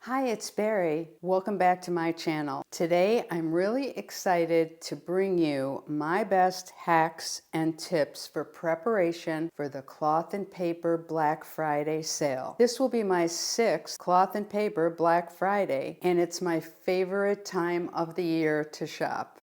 Hi, it's Barry. Welcome back to my channel. Today, I'm really excited to bring you my best hacks and tips for preparation for the Cloth and Paper Black Friday sale. This will be my sixth Cloth and Paper Black Friday, and it's my favorite time of the year to shop.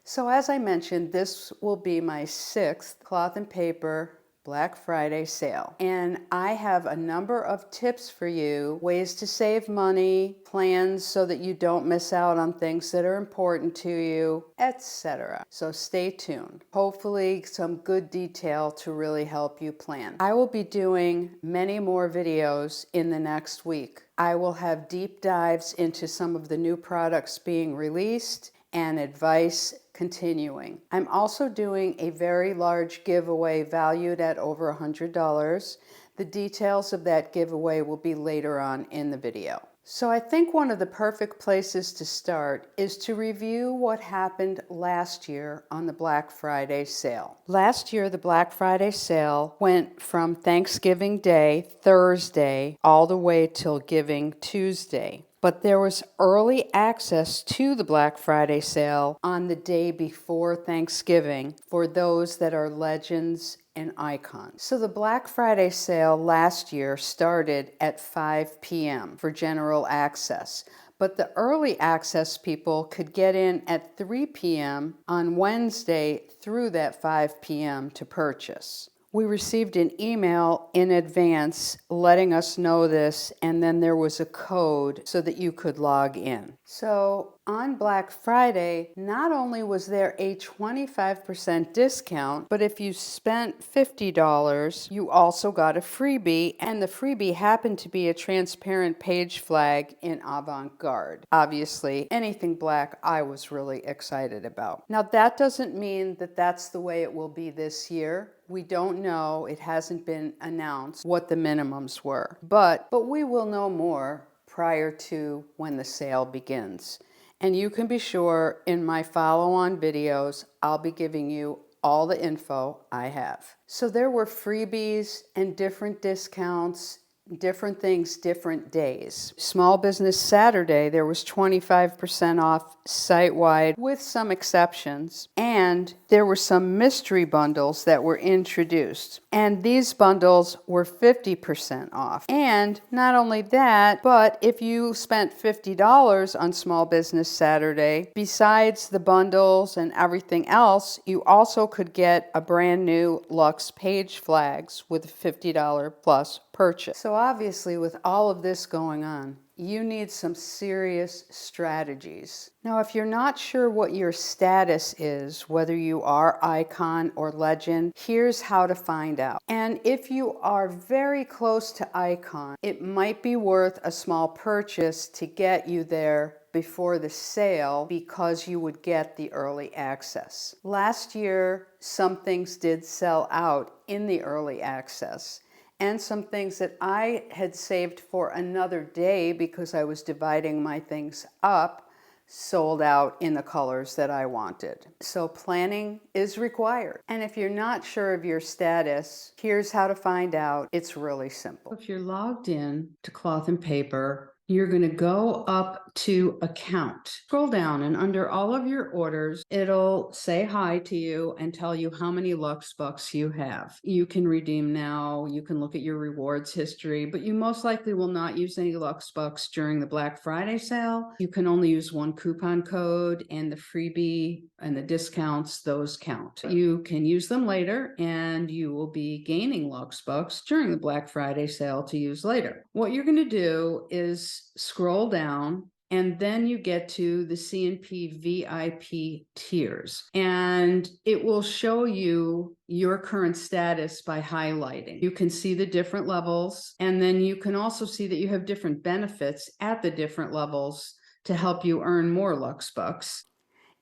So as I mentioned, this will be my sixth Cloth and Paper Black Friday sale. And I have a number of tips for you, ways to save money, plans so that you don't miss out on things that are important to you, etc. So stay tuned. Hopefully some good detail to really help you plan. I will be doing many more videos in the next week. I will have deep dives into some of the new products being released and advice continuing. I'm also doing a very large giveaway valued at over $100. The details of that giveaway will be later on in the video. So I think one of the perfect places to start is to review what happened last year on the Black Friday sale. Last year, the Black Friday sale went from Thanksgiving Day, Thursday, all the way till Giving Tuesday. But there was early access to the Black Friday sale on the day before Thanksgiving for those that are legends and icons. So the Black Friday sale last year started at 5 p.m. for general access. But the early access people could get in at 3 p.m. on Wednesday through that 5 p.m. to purchase. We received an email in advance letting us know this, and then there was a code so that you could log in. So on Black Friday, not only was there a 25% discount, but if you spent $50, you also got a freebie, and the freebie happened to be a transparent page flag in avant-garde. Obviously, anything black I was really excited about. Now that doesn't mean that that's the way it will be this year. We don't know, it hasn't been announced what the minimums were, but we will know more prior to when the sale begins. And you can be sure in my follow-on videos, I'll be giving you all the info I have. So there were freebies and different discounts, different things, different days. Small Business Saturday, there was 25% off site-wide with some exceptions. And there were some mystery bundles that were introduced. And these bundles were 50% off. And not only that, but if you spent $50 on Small Business Saturday, besides the bundles and everything else, you also could get a brand new Luxe page flags with a $50 plus purchase. So obviously with all of this going on, you need some serious strategies. Now, if you're not sure what your status is, whether you are icon or legend, here's how to find out. And if you are very close to icon, it might be worth a small purchase to get you there before the sale because you would get the early access. Last year, some things did sell out in the early access. And some things that I had saved for another day because I was dividing my things up sold out in the colors that I wanted. So planning is required. And if you're not sure of your status, here's how to find out. It's really simple. If you're logged in to Cloth and Paper, you're going to go up to Account. Scroll down, and under all of your orders, it'll say hi to you and tell you how many Luxe Bucks you have. You can redeem now, you can look at your rewards history, but you most likely will not use any Luxe Bucks during the Black Friday sale. You can only use one coupon code, and the freebie and the discounts, those count. You can use them later, and you will be gaining Luxe Bucks during the Black Friday sale to use later. What you're going to do is scroll down, and then you get to the C&P VIP tiers, and it will show you your current status by highlighting. You can see the different levels, and then you can also see that you have different benefits at the different levels to help you earn more Luxe Bucks.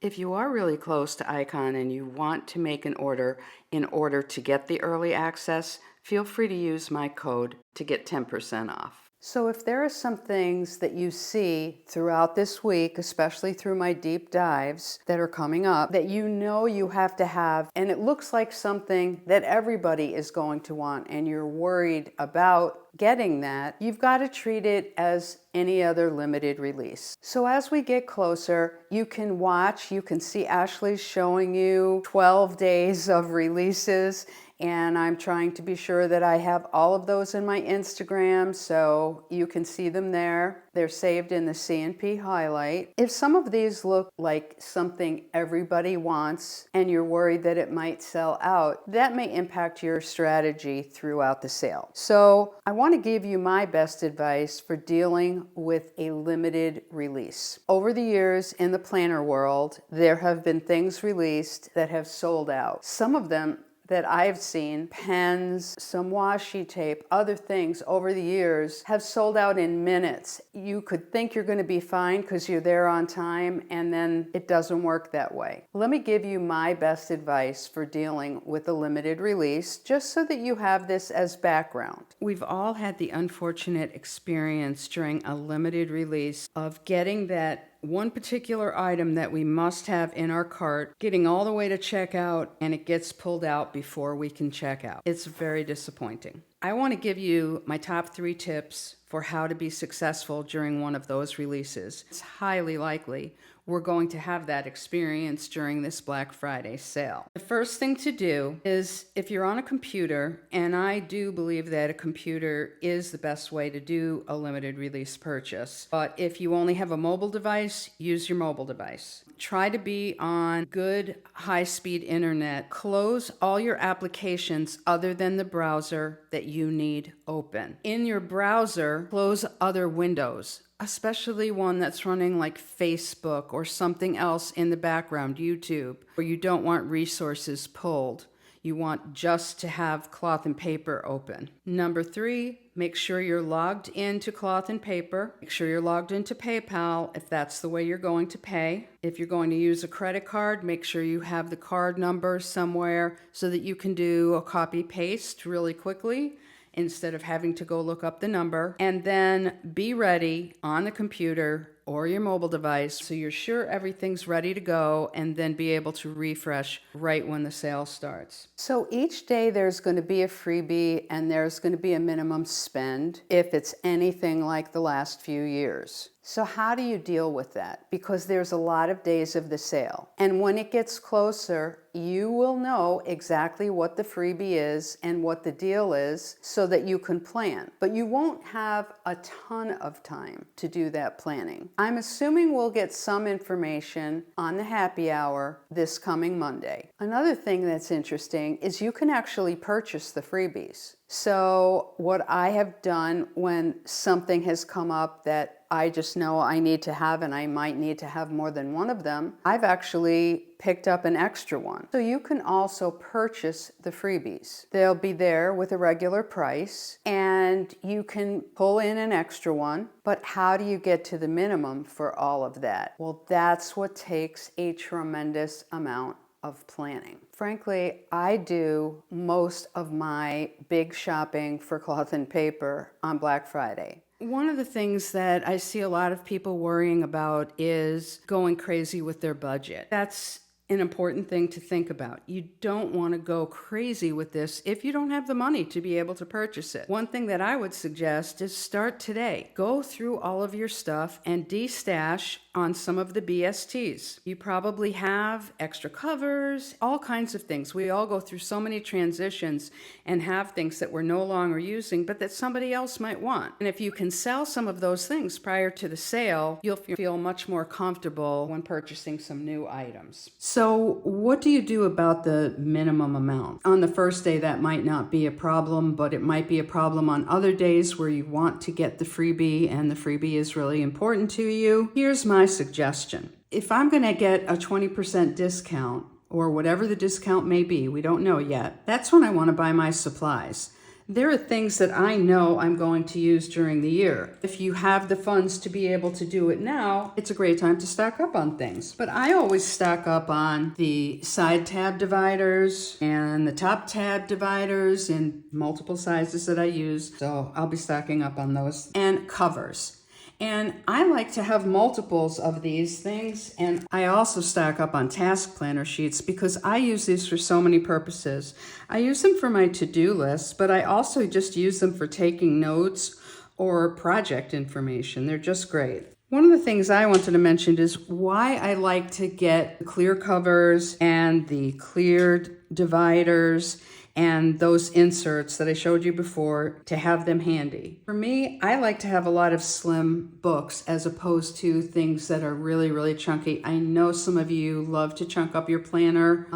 If you are really close to Icon and you want to make an order in order to get the early access, feel free to use my code to get 10% off. So if there are some things that you see throughout this week, especially through my deep dives that are coming up, that you know you have to have, and it looks like something that everybody is going to want, and you're worried about getting that, you've got to treat it as any other limited release. So as we get closer, you can watch, you can see Ashley showing you 12 days of releases, and I'm trying to be sure that I have all of those in my Instagram so you can see them there. They're saved in the C&P highlight. If some of these look like something everybody wants and you're worried that it might sell out, that may impact your strategy throughout the sale. So I want to give you my best advice for dealing with a limited release. Over the years in the planner world, there have been things released that have sold out. Some of them that I've seen, pens, some washi tape, other things over the years have sold out in minutes. You could think you're going to be fine because you're there on time, and then it doesn't work that way. Let me give you my best advice for dealing with a limited release, just so that you have this as background. We've all had the unfortunate experience during a limited release of getting that one particular item that we must have in our cart, getting all the way to checkout, and it gets pulled out before we can check out. It's very disappointing. I want to give you my top 3 tips for how to be successful during one of those releases. It's highly likely we're going to have that experience during this Black Friday sale. The first thing to do is, if you're on a computer, and I do believe that a computer is the best way to do a limited release purchase, but if you only have a mobile device, use your mobile device. Try to be on good high-speed internet. Close all your applications other than the browser that you need open. In your browser, close other windows, especially one that's running like Facebook or something else in the background, YouTube, where you don't want resources pulled. You want just to have cloth and paper open. Number 3, make sure you're logged into cloth and paper. Make sure you're logged into PayPal if that's the way you're going to pay. If you're going to use a credit card, make sure you have the card number somewhere so that you can do a copy paste really quickly instead of having to go look up the number. And then be ready on the computer or your mobile device so you're sure everything's ready to go, and then be able to refresh right when the sale starts. So each day there's going to be a freebie, and there's going to be a minimum spend if it's anything like the last few years. So how do you deal with that? Because there's a lot of days of the sale. And when it gets closer, you will know exactly what the freebie is and what the deal is so that you can plan. But you won't have a ton of time to do that planning. I'm assuming we'll get some information on the happy hour this coming Monday. Another thing that's interesting is you can actually purchase the freebies. So what I have done when something has come up that I just know I need to have, and I might need to have more than one of them, I've actually picked up an extra one. So you can also purchase the freebies. They'll be there with a regular price, and you can pull in an extra one. But how do you get to the minimum for all of that? Well, that's what takes a tremendous amount of planning. Frankly, I do most of my big shopping for cloth and paper on Black Friday. One of the things that I see a lot of people worrying about is going crazy with their budget. That's an important thing to think about. You don't want to go crazy with this if you don't have the money to be able to purchase it. One thing that I would suggest is start today. Go through all of your stuff and de-stash on some of the BSTs. You probably have extra covers, all kinds of things. We all go through so many transitions and have things that we're no longer using, but that somebody else might want. And if you can sell some of those things prior to the sale, you'll feel much more comfortable when purchasing some new items. So what do you do about the minimum amount? On the first day, that might not be a problem, but it might be a problem on other days where you want to get the freebie and the freebie is really important to you. Here's my suggestion. If I'm going to get a 20% discount, or whatever the discount may be, we don't know yet, that's when I want to buy my supplies. There are things that I know I'm going to use during the year. If you have the funds to be able to do it now, it's a great time to stock up on things. But I always stock up on the side tab dividers and the top tab dividers in multiple sizes that I use. So I'll be stocking up on those. And covers. And I like to have multiples of these things, and I also stock up on task planner sheets because I use these for so many purposes. I use them for my to-do lists, but I also just use them for taking notes or project information. They're just great. One of the things I wanted to mention is why I like to get the clear covers and the cleared dividers and those inserts that I showed you before, to have them handy. For me, I like to have a lot of slim books as opposed to things that are really, really chunky. I know some of you love to chunk up your planner.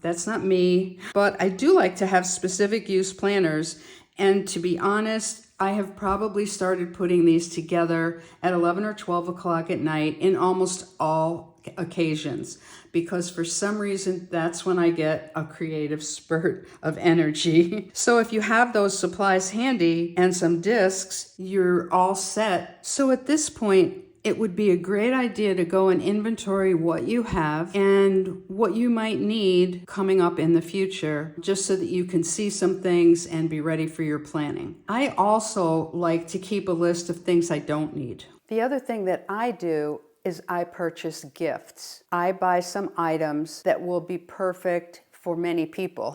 That's not me, but I do like to have specific use planners. And to be honest, I have probably started putting these together at 11 or 12 o'clock at night in almost all occasions, because for some reason that's when I get a creative spurt of energy. So if you have those supplies handy and some discs, you're all set. So at this point, it would be a great idea to go and inventory what you have and what you might need coming up in the future, just so that you can see some things and be ready for your planning. I also like to keep a list of things I don't need. The other thing that I do is I purchase gifts. I buy some items that will be perfect for many people.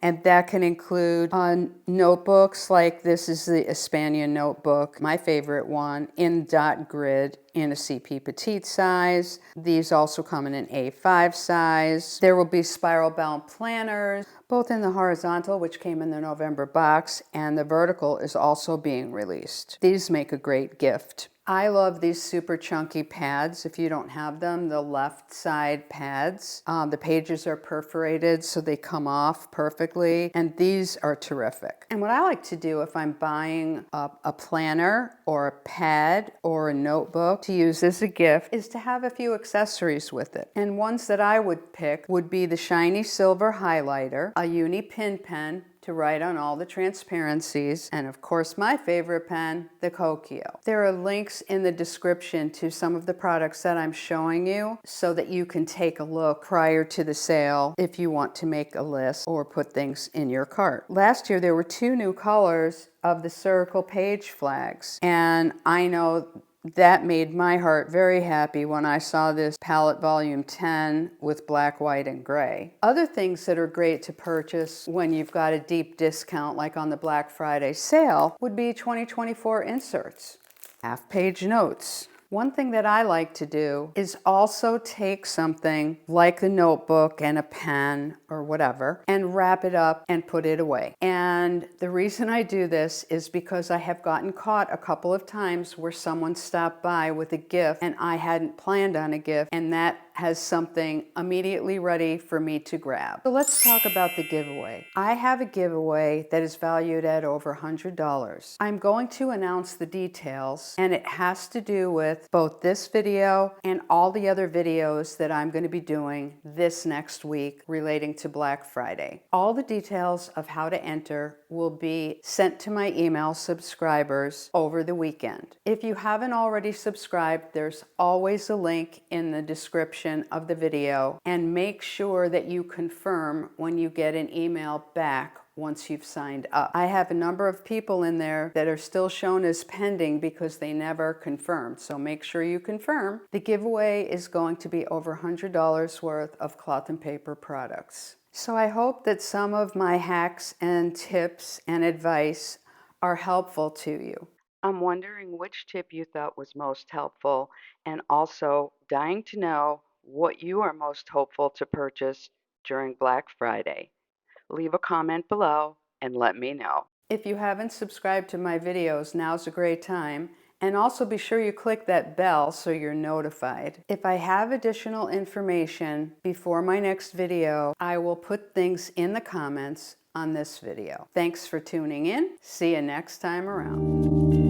And that can include notebooks, like this is the Hispania notebook, my favorite one, in dot grid in a CP Petite size. These also come in an A5 size. There will be spiral bound planners, both in the horizontal, which came in the November box, and the vertical is also being released. These make a great gift. I love these super chunky pads. If you don't have them, the left side pads. The pages are perforated so they come off perfectly, and these are terrific. And what I like to do if I'm buying a planner or a pad or a notebook to use as a gift is to have a few accessories with it. And ones that I would pick would be the shiny silver highlighter, a uni pin pen to write on all the transparencies, and of course my favorite pen, the Kokio. There are links in the description to some of the products that I'm showing you so that you can take a look prior to the sale if you want to make a list or put things in your cart. Last year there were 2 new colors of the circle page flags, and I know that made my heart very happy when I saw this palette volume 10 with black, white, and gray. Other things that are great to purchase when you've got a deep discount, like on the Black Friday sale, would be 2024 inserts, half-page notes. One thing that I like to do is also take something like a notebook and a pen or whatever and wrap it up and put it away. And the reason I do this is because I have gotten caught a couple of times where someone stopped by with a gift and I hadn't planned on a gift, and that has something immediately ready for me to grab. So let's talk about the giveaway. I have a giveaway that is valued at over $100. I'm going to announce the details, and it has to do with both this video and all the other videos that I'm going to be doing this next week relating to Black Friday. All the details of how to enter will be sent to my email subscribers over the weekend. If you haven't already subscribed, there's always a link in the description of the video, and make sure that you confirm when you get an email back once you've signed up. I have a number of people in there that are still shown as pending because they never confirmed, so make sure you confirm. The giveaway is going to be over $100 worth of cloth and paper products. So I hope that some of my hacks and tips and advice are helpful to you. I'm wondering which tip you thought was most helpful, and also dying to know what you are most hopeful to purchase during Black Friday. Leave a comment below and let me know. If you haven't subscribed to my videos, now's a great time. And also be sure you click that bell so you're notified. If I have additional information before my next video, I will put things in the comments on this video. Thanks for tuning in. See you next time around.